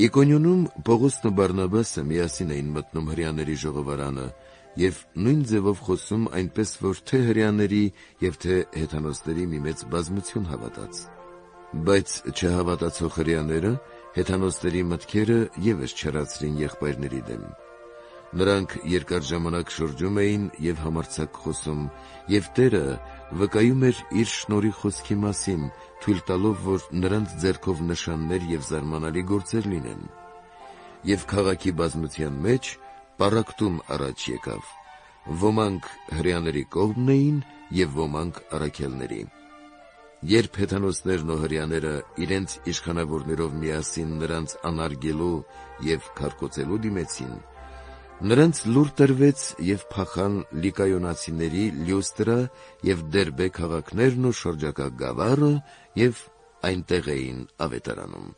Իկոնիոնում Պողոսն ու Բարնաբասը միասին էին մտնում հրեաների ժողովարանը և նույն ձևով խոսում, այնպես որ թե հրեաների և թե հեթանոսների մի մեծ բազմություն հավատաց: Բայց չհավատացող հրեաները հեթանոսների մտքերը ևս չեռացրին եղբայրների դեմ: Նրանք երկար ժամանակ շրջում էին և համարձակ խոսում, և Տերը վկայում էր իր շնորհի խոսքի մասին, թույլ տալով, որ նրանց ձեռքով նշաններ և զարմանալի գործեր լինեն: Եվ քաղաքի բազմության մեջ պառակտում առաջ եկավ. ոմանք հրեաների կողմն էին և ոմանք առաքյալների: Երբ հեթանոսներն ու հրեաները իրենց իշխանավորներով միասին նրանց անարգելու և քարկոծելու դիմեցին, նրանց լուր տրվեց և փախան Լիկայոնացիների Լյուստրա և Դերբե քաղաքներն ու շրջակա գավառը և այնտեղ էին ավետարանում: